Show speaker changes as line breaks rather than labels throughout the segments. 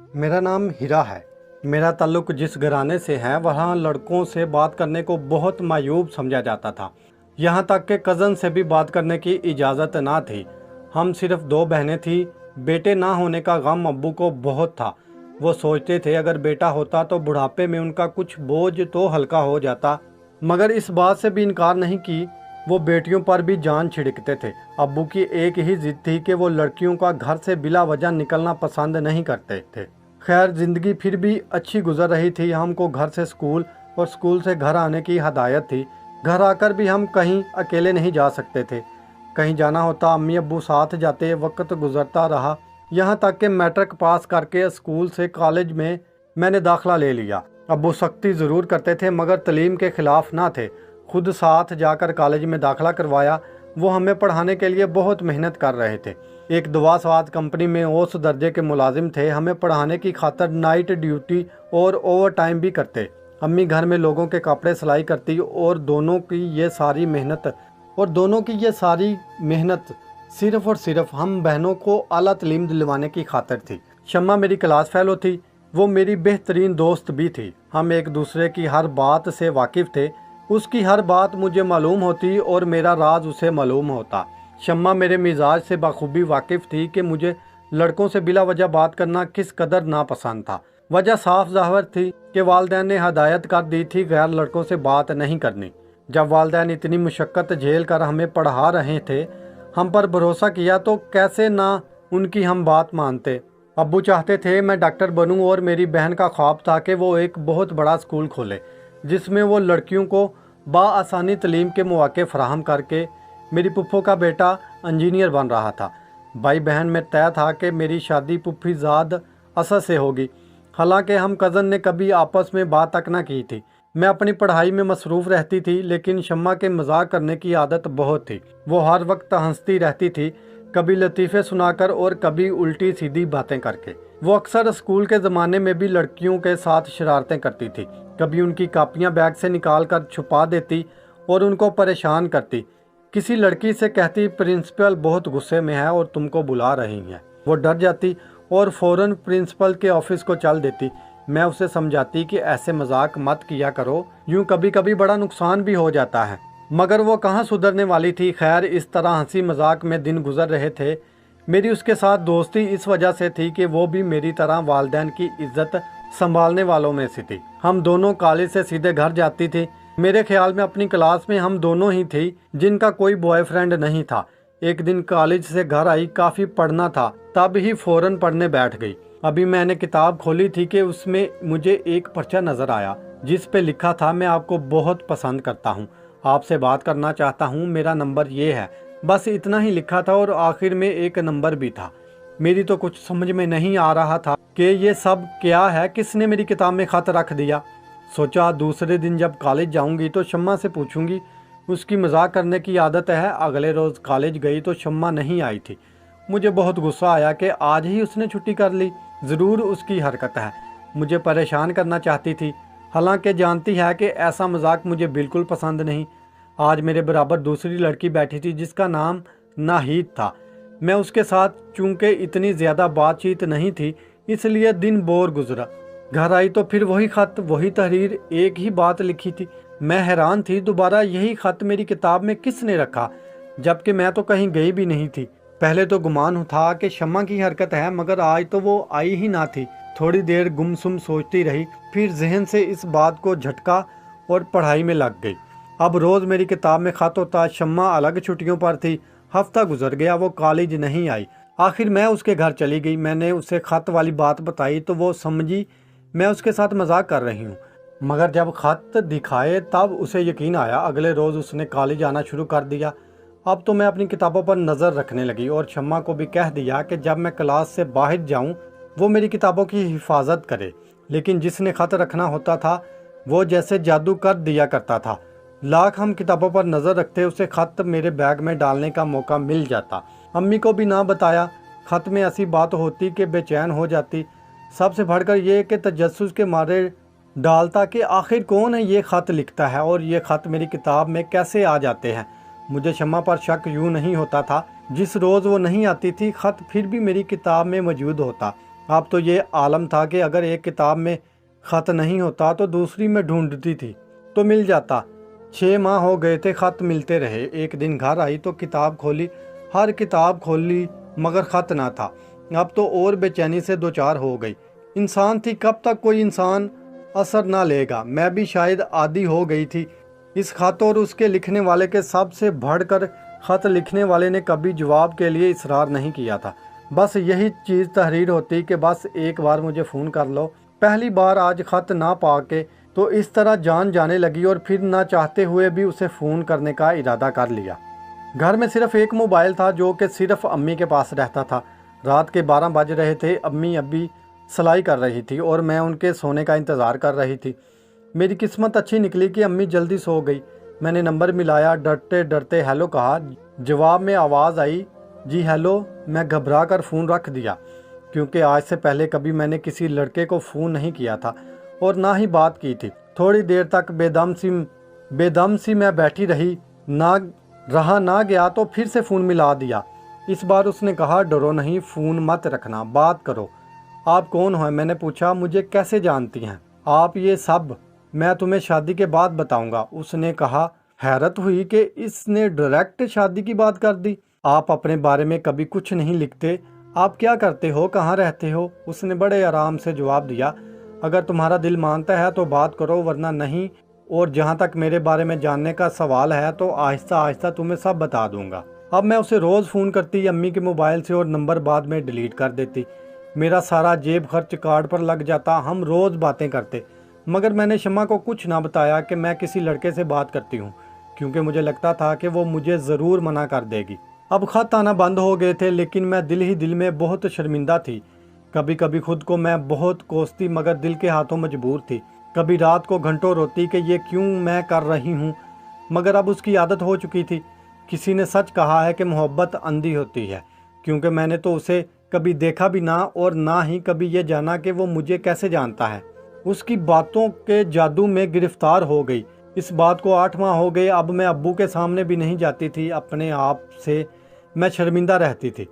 मेरा नाम हीरा है। मेरा ताल्लुक जिस घराने से है वहाँ लड़कों से बात करने को बहुत मायूब समझा जाता था। यहाँ तक कि कज़न से भी बात करने की इजाज़त ना थी। हम सिर्फ दो बहनें थी। बेटे ना होने का गम अब्बू को बहुत था। वो सोचते थे अगर बेटा होता तो बुढ़ापे में उनका कुछ बोझ तो हल्का हो जाता, मगर इस बात से भी इनकार नहीं की वो बेटियों पर भी जान छिड़कते थे। अब्बू की एक ही जिद थी कि वो लड़कियों का घर से बिला वजह निकलना पसंद नहीं करते थे। खैर जिंदगी फिर भी अच्छी गुजर रही थी। हमको घर से स्कूल और स्कूल से घर आने की हदायत थी। घर आकर भी हम कहीं अकेले नहीं जा सकते थे। कहीं जाना होता अम्मी अब्बू साथ जाते। वक्त गुजरता रहा, यहाँ तक कि मैट्रिक पास करके स्कूल से कॉलेज में मैंने दाखिला ले लिया। अब्बू सख्ती ज़रूर करते थे मगर तलीम के ख़िलाफ़ ना थे। खुद साथ जाकर कॉलेज में दाखिला करवाया। वो हमें पढ़ाने के लिए बहुत मेहनत कर रहे थे। एक दवा स्वाद कंपनी में औस दर्जे के मुलाजिम थे। हमें पढ़ाने की खातर नाइट ड्यूटी और ओवर टाइम भी करते। अम्मी घर में लोगों के कपड़े सिलाई करती और दोनों की ये सारी मेहनत सिर्फ और सिर्फ हम बहनों को आला तालीम दिलवाने की खातिर थी। शम्मा मेरी क्लास फेलो थी। वो मेरी बेहतरीन दोस्त भी थी। हम एक दूसरे की हर बात से वाकिफ़ थे। उसकी हर बात मुझे मालूम होती और मेरा राज उसे मालूम होता। शम्मा मेरे मिजाज से बखूबी वाकिफ़ थी कि मुझे लड़कों से बिला वजह बात करना किस कदर नापसंद था। वजह साफ ज़ाहिर थी कि वालिदैन ने हदायत कर दी थी गैर लड़कों से बात नहीं करनी। जब वालिदैन इतनी मुशक्क़त झेल कर हमें पढ़ा रहे थे, हम पर भरोसा किया तो कैसे ना उनकी हम बात मानते। अब्बू चाहते थे मैं डॉक्टर बनूं और मेरी बहन का ख्वाब था कि वो एक बहुत बड़ा स्कूल खोले जिसमें वो लड़कियों को बाआसानी तलीम के मौके फराहम करके। मेरी पुप्पो का बेटा इंजीनियर बन रहा था। भाई बहन में तय था कि मेरी शादी पुप्पी ज़ाद असद से होगी। हालांकि हम कज़न ने कभी आपस में बात तक ना की थी। मैं अपनी पढ़ाई में मसरूफ़ रहती थी, लेकिन शम्मा के मजाक करने की आदत बहुत थी। वो हर वक्त हंसती रहती थी, कभी लतीफ़े सुनाकर और कभी उल्टी सीधी बातें करके। वो अक्सर स्कूल के ज़माने में भी लड़कियों के साथ शरारतें करती थी। कभी उनकी कापियाँ बैग से निकाल कर छुपा देती और उनको परेशान करती। किसी लड़की से कहती प्रिंसिपल बहुत गुस्से में है और तुमको बुला रही हैं। वो डर जाती और फ़ौरन प्रिंसिपल के ऑफिस को चल देती। मैं उसे समझाती कि ऐसे मजाक मत किया करो, यूं कभी कभी बड़ा नुकसान भी हो जाता है, मगर वो कहाँ सुधरने वाली थी। खैर इस तरह हंसी मजाक में दिन गुजर रहे थे। मेरी उसके साथ दोस्ती इस वजह से थी कि वो भी मेरी तरह वालिदैन की इज्जत संभालने वालों में से थी। हम दोनों कॉलेज से सीधे घर जाती थी। मेरे ख्याल में अपनी क्लास में हम दोनों ही थी जिनका कोई बॉयफ्रेंड नहीं था। एक दिन कॉलेज से घर आई, काफ़ी पढ़ना था, तब ही फ़ौरन पढ़ने बैठ गई। अभी मैंने किताब खोली थी कि उसमें मुझे एक पर्चा नज़र आया जिस पे लिखा था मैं आपको बहुत पसंद करता हूँ, आपसे बात करना चाहता हूँ, मेरा नंबर ये है। बस इतना ही लिखा था और आखिर में एक नंबर भी था। मेरी तो कुछ समझ में नहीं आ रहा था कि ये सब क्या है, किसने मेरी किताब में खत रख दिया। सोचा दूसरे दिन जब कॉलेज जाऊंगी तो शम्मा से पूछूंगी, उसकी मजाक करने की आदत है। अगले रोज़ कॉलेज गई तो शम्मा नहीं आई थी। मुझे बहुत गुस्सा आया कि आज ही उसने छुट्टी कर ली। ज़रूर उसकी हरकत है, मुझे परेशान करना चाहती थी। हालांकि जानती है कि ऐसा मजाक मुझे बिल्कुल पसंद नहीं। आज मेरे बराबर दूसरी लड़की बैठी थी जिसका नाम नाहिद था। मैं उसके साथ चूँकि इतनी ज़्यादा बातचीत नहीं थी, इसलिए दिन बोर गुजरा। घर आई तो फिर वही ख़त, वही तहरीर, एक ही बात लिखी थी। मैं हैरान थी दोबारा यही ख़त मेरी किताब में किसने रखा, जबकि मैं तो कहीं गई भी नहीं थी। पहले तो गुमान था कि शम्मा की हरकत है, मगर आज तो वो आई ही ना थी। थोड़ी देर गुमसुम सोचती रही, फिर जहन से इस बात को झटका और पढ़ाई में लग गई। अब रोज़ मेरी किताब में ख़त होता। शम्मा अलग छुट्टियों पर थी। हफ्ता गुजर गया, वो कॉलेज नहीं आई। आखिर मैं उसके घर चली गई। मैंने उसे ख़त वाली बात बताई तो वो समझी मैं उसके साथ मजाक कर रही हूँ, मगर जब ख़त दिखाए तब उसे यकीन आया। अगले रोज़ उसने कॉलेज आना शुरू कर दिया। अब तो मैं अपनी किताबों पर नज़र रखने लगी और शम्मा को भी कह दिया कि जब मैं क्लास से बाहर जाऊं वो मेरी किताबों की हिफाजत करे। लेकिन जिसने ख़त रखना होता था वो जैसे जादू कर दिया करता था। लाख हम किताबों पर नज़र रखते, उसे ख़त मेरे बैग में डालने का मौका मिल जाता। अम्मी को भी ना बताया। ख़त में ऐसी बात होती कि बेचैन हो जाती। सबसे बढ़कर ये कि तजस्सुस के मारे डालता कि आखिर कौन है ये ख़त लिखता है और ये ख़त मेरी किताब में कैसे आ जाते हैं। मुझे शम्मा पर शक यूँ नहीं होता था। जिस रोज़ वो नहीं आती थी ख़त फिर भी मेरी किताब में मौजूद होता। अब तो ये आलम था कि अगर एक किताब में ख़त नहीं होता तो दूसरी में ढूंढती थी तो मिल जाता। 6 माह हो गए थे, ख़त मिलते रहे। एक दिन घर आई तो किताब खोली, हर किताब खोली मगर ख़त ना था। अब तो और बेचैनी से दो चार हो गई। इंसान थी, कब तक कोई इंसान असर ना लेगा। मैं भी शायद आदी हो गई थी इस खत और उसके लिखने वाले के। सबसे बढ़कर खत लिखने वाले ने कभी जवाब के लिए इसरार नहीं किया था। बस यही चीज़ तहरीर होती कि बस एक बार मुझे फ़ोन कर लो। पहली बार आज खत ना पाके तो इस तरह जान जाने लगी और फिर ना चाहते हुए भी उसे फ़ोन करने का इरादा कर लिया। घर में सिर्फ एक मोबाइल था जो कि सिर्फ अम्मी के पास रहता था। रात के 12 बज रहे थे। अम्मी अभी सिलाई कर रही थी और मैं उनके सोने का इंतज़ार कर रही थी। मेरी किस्मत अच्छी निकली कि अम्मी जल्दी सो गई। मैंने नंबर मिलाया, डरते डरते हेलो कहा। जवाब में आवाज़ आई, जी हेलो। मैं घबरा कर फ़ोन रख दिया क्योंकि आज से पहले कभी मैंने किसी लड़के को फ़ोन नहीं किया था और ना ही बात की थी। थोड़ी देर तक बेदम सी मैं बैठी रही, ना गया तो फिर से फ़ोन मिला दिया। इस बार उसने कहा, डरो नहीं, फ़ोन मत रखना, बात करो। आप कौन हो? मैंने पूछा। मुझे कैसे जानती हैं आप ये सब? मैं तुम्हें शादी के बाद बताऊंगा, उसने कहा। हैरत हुई कि इसने डायरेक्ट शादी की बात कर दी। आप अपने बारे में कभी कुछ नहीं लिखते, आप क्या करते हो, कहाँ रहते हो? उसने बड़े आराम से जवाब दिया, अगर तुम्हारा दिल मानता है तो बात करो, वरना नहीं। और जहाँ तक मेरे बारे में जानने का सवाल है तो आहिस्ता आहिस्ता तुम्हें सब बता दूंगा। अब मैं उसे रोज़ फ़ोन करती अम्मी के मोबाइल से और नंबर बाद में डिलीट कर देती। मेरा सारा जेब खर्च कार्ड पर लग जाता। हम रोज़ बातें करते, मगर मैंने शम्मा को कुछ ना बताया कि मैं किसी लड़के से बात करती हूँ, क्योंकि मुझे लगता था कि वो मुझे ज़रूर मना कर देगी। अब खत आना बंद हो गए थे, लेकिन मैं दिल ही दिल में बहुत शर्मिंदा थी। कभी कभी खुद को मैं बहुत कोसती, मगर दिल के हाथों मजबूर थी। कभी रात को घंटों रोती कि ये क्यों मैं कर रही हूँ, मगर अब उसकी आदत हो चुकी थी। किसी ने सच कहा है कि मोहब्बत अंधी होती है, क्योंकि मैंने तो उसे कभी देखा भी ना और ना ही कभी ये जाना कि वो मुझे कैसे जानता है। उसकी बातों के जादू में गिरफ्तार हो गई। इस बात को 8 माह हो गए। अब मैं अब्बू के सामने भी नहीं जाती थी। अपने आप से मैं शर्मिंदा रहती थी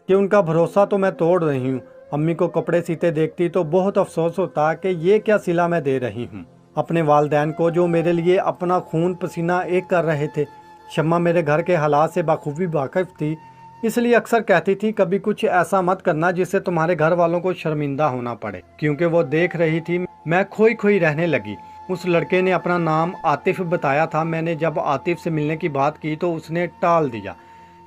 कि उनका भरोसा तो मैं तोड़ रही हूँ। अम्मी को कपड़े सीते देखती तो बहुत अफसोस होता कि ये क्या सिला मैं दे रही हूँ अपने वालदैन को, जो मेरे लिए अपना खून पसीना एक कर रहे थे। शम्मा मेरे घर के हालात से बाखूबी वाकिफ थी, इसलिए अक्सर कहती थी, कभी कुछ ऐसा मत करना जिससे तुम्हारे घर वालों को शर्मिंदा होना पड़े। क्योंकि वो देख रही थी मैं खोई खोई रहने लगी। उस लड़के ने अपना नाम आतिफ बताया था। मैंने जब आतिफ से मिलने की बात की तो उसने टाल दिया।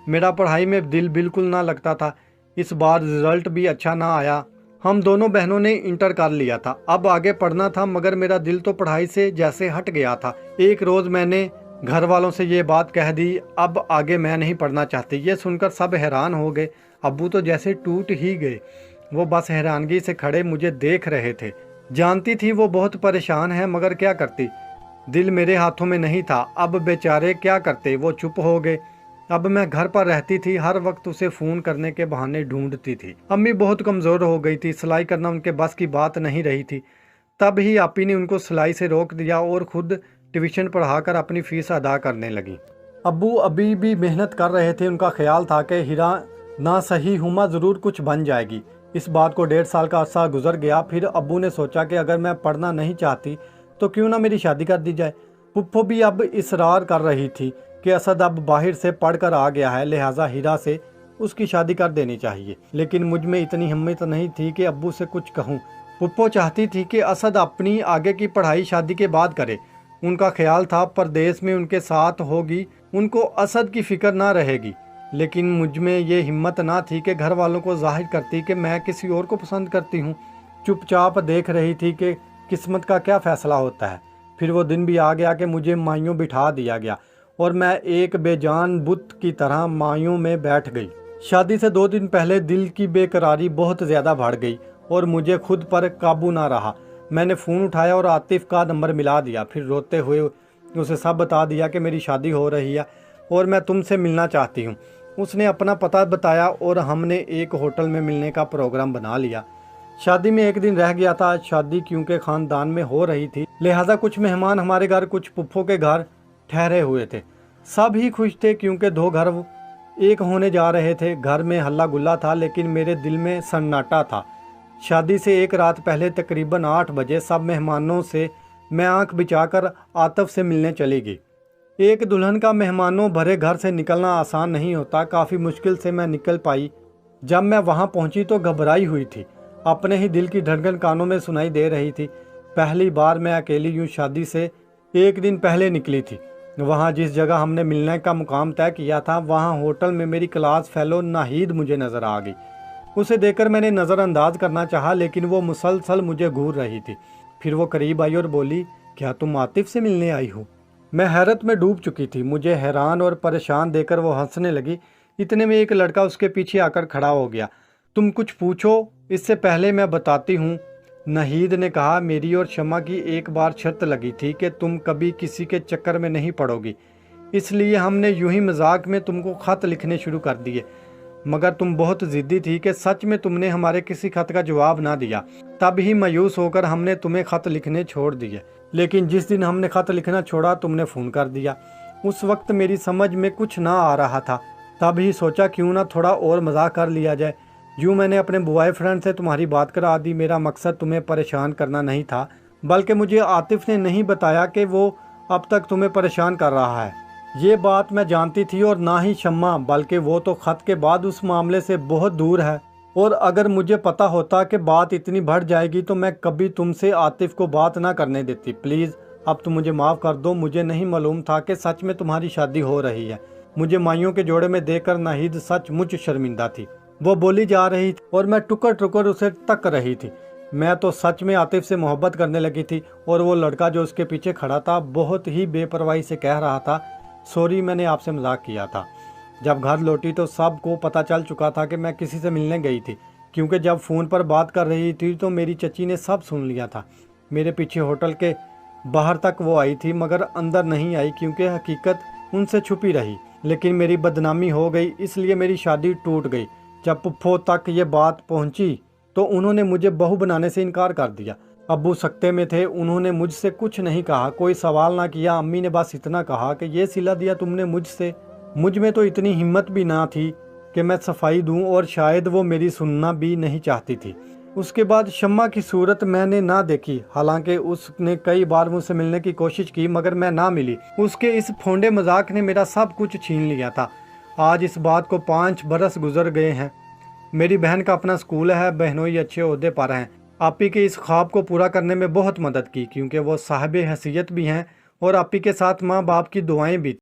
मेरा पढ़ाई में दिल बिल्कुल ना लगता था। इस बार रिजल्ट भी अच्छा ना आया। हम दोनों बहनों ने इंटर कर लिया था। अब आगे पढ़ना था, मगर मेरा दिल तो पढ़ाई से जैसे हट गया था। एक रोज़ मैंने घर वालों से ये बात कह दी, अब आगे मैं नहीं पढ़ना चाहती। ये सुनकर सब हैरान हो गए। अब्बू तो जैसे टूट ही गए। वो बस हैरानगी से खड़े मुझे देख रहे थे। जानती थी वो बहुत परेशान है, मगर क्या करती, दिल मेरे हाथों में नहीं था। अब बेचारे क्या करते, वो चुप हो गए। अब मैं घर पर रहती थी, हर वक्त उसे फ़ोन करने के बहाने ढूंढती थी। अम्मी बहुत कमज़ोर हो गई थी, सिलाई करना उनके बस की बात नहीं रही थी। तब ही आपी ने उनको सिलाई से रोक दिया और ख़ुद ट्यूशन पढ़ाकर अपनी फ़ीस अदा करने लगी। अब्बू अभी भी मेहनत कर रहे थे। उनका ख्याल था कि हीरा ना सही हुमा ज़रूर कुछ बन जाएगी। इस बात को 1.5 साल का अर्सा गुजर गया। फिर अब्बू ने सोचा कि अगर मैं पढ़ना नहीं चाहती तो क्यों ना मेरी शादी कर दी जाए। पुप्पो भी अब इसरार कर रही थी कि असद अब बाहर से पढ़कर आ गया है, लिहाजा हीरा से उसकी शादी कर देनी चाहिए। लेकिन मुझ में इतनी हिम्मत नहीं थी कि अब्बू से कुछ कहूँ। पुप्पो चाहती थी कि असद अपनी आगे की पढ़ाई शादी के बाद करे। उनका ख्याल था परदेश में उनके साथ होगी, उनको असद की फिक्र ना रहेगी। लेकिन मुझ में ये हिम्मत ना थी कि घर वालों को जाहिर करती कि मैं किसी और को पसंद करती हूँ। चुपचाप देख रही थी कि किस्मत का क्या फ़ैसला होता है। फिर वो दिन भी आ गया कि मुझे मायूं बिठा दिया गया और मैं एक बेजान बुत की तरह मायूं में बैठ गई। शादी से 2 दिन पहले दिल की बेकरारी बहुत ज़्यादा बढ़ गई और मुझे खुद पर काबू ना रहा। मैंने फ़ोन उठाया और आतिफ का नंबर मिला दिया। फिर रोते हुए उसे सब बता दिया कि मेरी शादी हो रही है और मैं तुमसे मिलना चाहती हूँ। उसने अपना पता बताया और हमने एक होटल में मिलने का प्रोग्राम बना लिया। शादी में एक दिन रह गया था। शादी क्योंकि ख़ानदान में हो रही थी, लिहाजा कुछ मेहमान हमारे घर, कुछ पुप्पो के घर ठहरे हुए थे। सब ही खुश थे क्योंकि 2 घर एक होने जा रहे थे। घर में हल्ला गुल्ला था, लेकिन मेरे दिल में सन्नाटा था। शादी से एक रात पहले तकरीबन 8 बजे सब मेहमानों से मैं आंख बिछाकर आतिफ से मिलने चली गई। एक दुल्हन का मेहमानों भरे घर से निकलना आसान नहीं होता। काफ़ी मुश्किल से मैं निकल पाई। जब मैं वहां पहुंची तो घबराई हुई थी। अपने ही दिल की धड़कन कानों में सुनाई दे रही थी। पहली बार मैं अकेली यूं शादी से एक दिन पहले निकली थी। वहां जिस जगह हमने मिलने का मुकाम तय किया था, वहां होटल में मेरी क्लास फेलो नाहिद मुझे नजर आ गई। उसे देखकर मैंने नज़रअंदाज करना चाहा, लेकिन वो मुसलसल मुझे घूर रही थी। फिर वो करीब आई और बोली, क्या तुम आतिफ से मिलने आई हो? मैं हैरत में डूब चुकी थी। मुझे हैरान और परेशान देखकर वो हंसने लगी। इतने में एक लड़का उसके पीछे आकर खड़ा हो गया। तुम कुछ पूछो, इससे पहले मैं बताती हूँ, नहीद ने कहा। मेरी और शम्मा की एक बार शर्त लगी थी कि तुम कभी किसी के चक्कर में नहीं पड़ोगी, इसलिए हमने यूं ही मजाक में तुमको खत लिखने शुरू कर दिए। मगर तुम बहुत ज़िद्दी थी कि सच में तुमने हमारे किसी खत का जवाब ना दिया। तब ही मायूस होकर हमने तुम्हें खत लिखने छोड़ दिए। लेकिन जिस दिन हमने खत लिखना छोड़ा, तुमने फ़ोन कर दिया। उस वक्त मेरी समझ में कुछ ना आ रहा था। तब ही सोचा क्यों ना थोड़ा और मजाक कर लिया जाए। यूँ मैंने अपने बॉयफ्रेंड से तुम्हारी बात करा दी। मेरा मकसद तुम्हें परेशान करना नहीं था, बल्कि मुझे आतिफ ने नहीं बताया कि वो अब तक तुम्हें परेशान कर रहा है। ये बात मैं जानती थी, और ना ही शम्मा, बल्कि वो तो खत के बाद उस मामले से बहुत दूर है। और अगर मुझे पता होता कि बात इतनी बढ़ जाएगी तो मैं कभी तुमसे आतिफ को बात ना करने देती। प्लीज़ अब तुम मुझे माफ़ कर दो। मुझे नहीं मालूम था कि सच में तुम्हारी शादी हो रही है। मुझे माइयों के जोड़े में देखकर नाहिद सचमुच शर्मिंदा थी। वो बोली जा रही थी और मैं टुकर टुकर उसे तक रही थी। मैं तो सच में आतिफ से मोहब्बत करने लगी थी। और वो लड़का जो उसके पीछे खड़ा था बहुत ही बेपरवाही से कह रहा था, सॉरी, मैंने आपसे मजाक किया था। जब घर लौटी तो सबको पता चल चुका था कि मैं किसी से मिलने गई थी, क्योंकि जब फ़ोन पर बात कर रही थी तो मेरी चची ने सब सुन लिया था। मेरे पीछे होटल के बाहर तक वो आई थी, मगर अंदर नहीं आई क्योंकि हकीकत उनसे छुपी रही। लेकिन मेरी बदनामी हो गई, इसलिए मेरी शादी टूट गई। जब पुप्पो तक ये बात पहुंची तो उन्होंने मुझे बहू बनाने से इनकार कर दिया। अब्बू सख्ते में थे, उन्होंने मुझसे कुछ नहीं कहा, कोई सवाल ना किया। अम्मी ने बस इतना कहा कि ये सिला दिया तुमने मुझसे। मुझ में तो इतनी हिम्मत भी ना थी कि मैं सफाई दूं, और शायद वो मेरी सुनना भी नहीं चाहती थी। उसके बाद शम्मा की सूरत मैंने ना देखी। हालांकि उसने कई बार मुझसे मिलने की कोशिश की, मगर मैं ना मिली। उसके इस फोंडे मजाक ने मेरा सब कुछ छीन लिया था। आज इस बात को 5 बरस गुजर गए हैं। मेरी बहन का अपना स्कूल है, बहनोई अच्छे ओहदे पर हैं। आपी के इस ख्वाब को पूरा करने में बहुत मदद की, क्योंकि वो साहिब हैसियत भी हैं, और आपी के साथ माँ बाप की दुआएं भी।